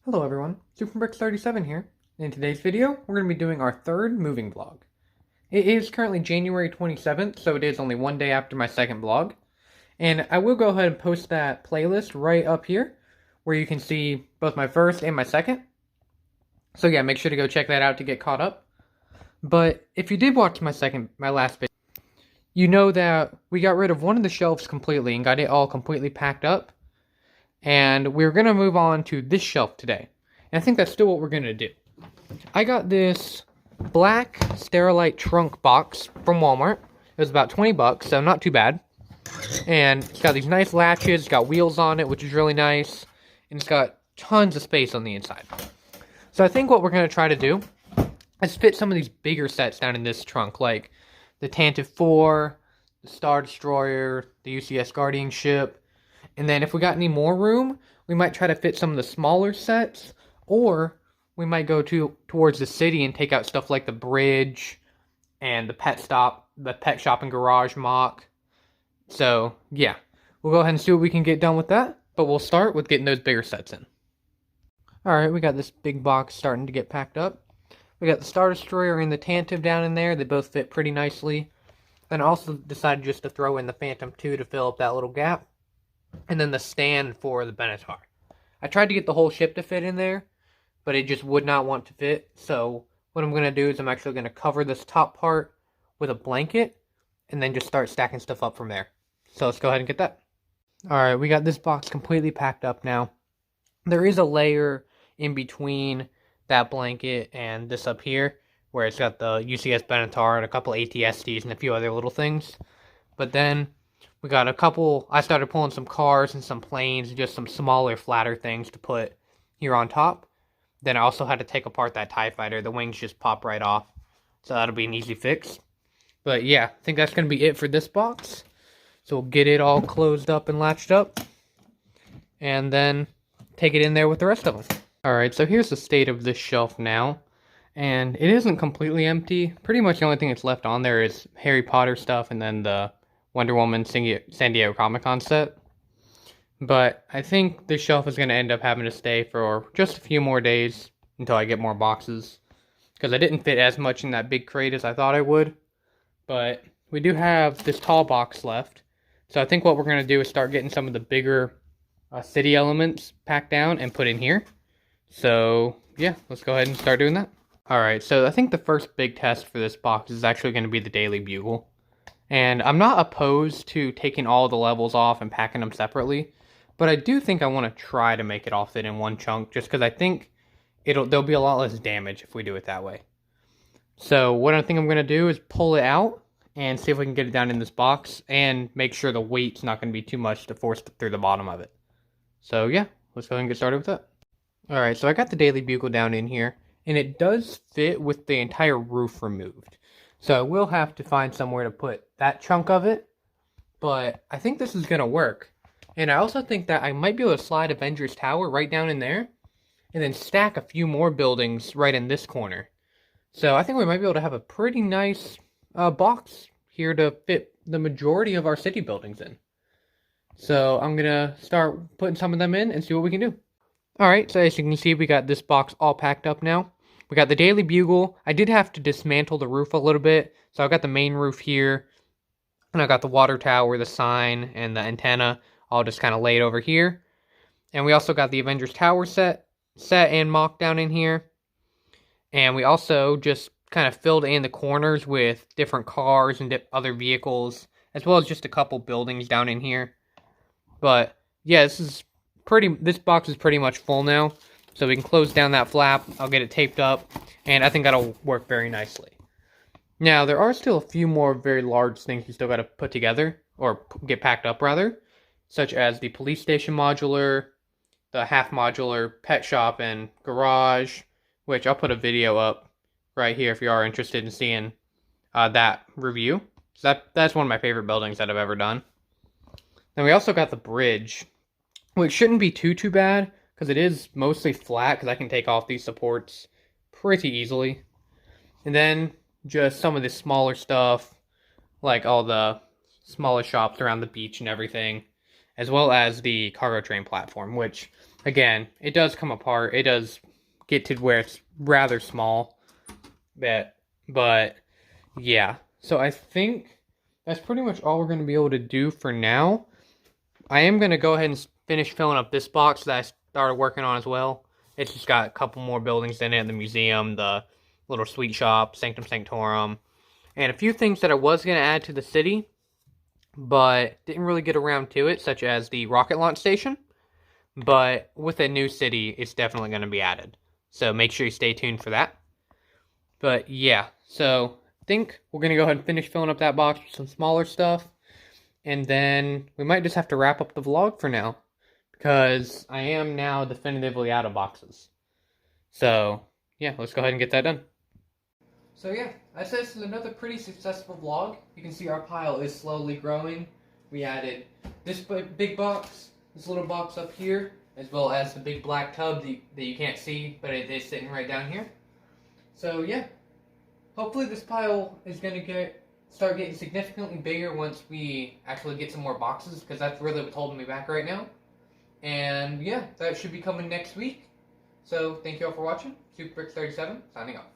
Hello everyone, SuperBricks37 here. In today's video, we're going to be doing our third moving vlog. It is currently January 27th, so it is only one day after my second vlog. And I will go ahead and post that playlist right up here, where you can see both my first and my second. So yeah, make sure to go check that out to get caught up. But if you did watch my last video, you know that we got rid of one of the shelves completely and got it all completely packed up. And we're going to move on to this shelf today. And I think that's still what we're going to do. I got this black Sterilite trunk box from Walmart. It was about 20 bucks, so not too bad. And it's got these nice latches, it's got wheels on it, which is really nice. And it's got tons of space on the inside. So I think what we're going to try to do is fit some of these bigger sets down in this trunk, like the Tantive 4, the Star Destroyer, the UCS Guardian ship. And then if we got any more room, we might try to fit some of the smaller sets, or we might go towards the city and take out stuff like the bridge and the pet shop and garage mock. So yeah, we'll go ahead and see what we can get done with that, but we'll start with getting those bigger sets in. Alright, we got this big box starting to get packed up. We got the Star Destroyer and the Tantive down in there. They both fit pretty nicely. Then I also decided just to throw in the Phantom 2 to fill up that little gap. And then the stand for the Benatar. I tried to get the whole ship to fit in there, but it just would not want to fit. So what I'm going to do is I'm actually going to cover this top part with a blanket and then just start stacking stuff up from there. So let's go ahead and get that. Alright, we got this box completely packed up now. There is a layer in between that blanket and this up here, where it's got the UCS Benatar and a couple ATSTs and a few other little things. But then we got a couple, I started pulling some cars and some planes, just some smaller, flatter things to put here on top. Then I also had to take apart that TIE Fighter. The wings just pop right off. So that'll be an easy fix. But yeah, I think that's going to be it for this box. So we'll get it all closed up and latched up. And then take it in there with the rest of them. Alright, so here's the state of this shelf now. And it isn't completely empty. Pretty much the only thing that's left on there is Harry Potter stuff and then the Wonder Woman San Diego Comic-Con set. But I think this shelf is going to end up having to stay for just a few more days until I get more boxes. Because I didn't fit as much in that big crate as I thought I would. But we do have this tall box left. So I think what we're going to do is start getting some of the bigger city elements packed down and put in here. So yeah, let's go ahead and start doing that. Alright, so I think the first big test for this box is actually going to be the Daily Bugle. And I'm not opposed to taking all the levels off and packing them separately, but I do think I want to try to make it all fit in one chunk, just because I think there'll be a lot less damage if we do it that way. So what I think I'm going to do is pull it out and see if we can get it down in this box, and make sure the weight's not going to be too much to force through the bottom of it. So yeah, let's go ahead and get started with that. Alright, so I got the Daily Bugle down in here, and it does fit with the entire roof removed. So I will have to find somewhere to put that chunk of it, but I think this is going to work. And I also think that I might be able to slide Avengers Tower right down in there, and then stack a few more buildings right in this corner. So I think we might be able to have a pretty nice box here to fit the majority of our city buildings in. So I'm going to start putting some of them in and see what we can do. Alright, so as you can see, we got this box all packed up now. We got the Daily Bugle. I did have to dismantle the roof a little bit. So I got the main roof here. And I got the water tower, the sign, and the antenna all just kind of laid over here. And we also got the Avengers Tower set and mock down in here. And we also just kind of filled in the corners with different cars and other vehicles, as well as just a couple buildings down in here. But yeah, this box is pretty much full now. So we can close down that flap, I'll get it taped up, and I think that'll work very nicely. Now, there are still a few more very large things we still got to put together, or get packed up rather, such as the police station modular, the half modular pet shop and garage, which I'll put a video up right here if you are interested in seeing that review. So that's one of my favorite buildings that I've ever done. Then we also got the bridge, which shouldn't be too bad, because it is mostly flat, because I can take off these supports pretty easily. And then just some of the smaller stuff, like all the smaller shops around the beach and everything, as well as the cargo train platform, which again, it does come apart. It does get to where it's rather small. But yeah. So I think that's pretty much all we're going to be able to do for now. I am going to go ahead and finish filling up this box that I started working on as well. It's just got a couple more buildings in it, the museum, the little sweet shop, Sanctum Sanctorum, and a few things that I was going to add to the city, but didn't really get around to it, such as the rocket launch station. But with a new city, it's definitely going to be added. So make sure you stay tuned for that. But yeah, so I think we're going to go ahead and finish filling up that box with some smaller stuff. And then we might just have to wrap up the vlog for now, because I am now definitively out of boxes. So yeah, let's go ahead and get that done. So yeah, I'd say this is another pretty successful vlog. You can see our pile is slowly growing. We added this big box, this little box up here, as well as the big black tub that you can't see, but it is sitting right down here. So yeah, hopefully this pile is going to start getting significantly bigger once we actually get some more boxes, because that's really what's holding me back right now. And yeah, that should be coming next week. So thank you all for watching. SuperBricks37 signing off.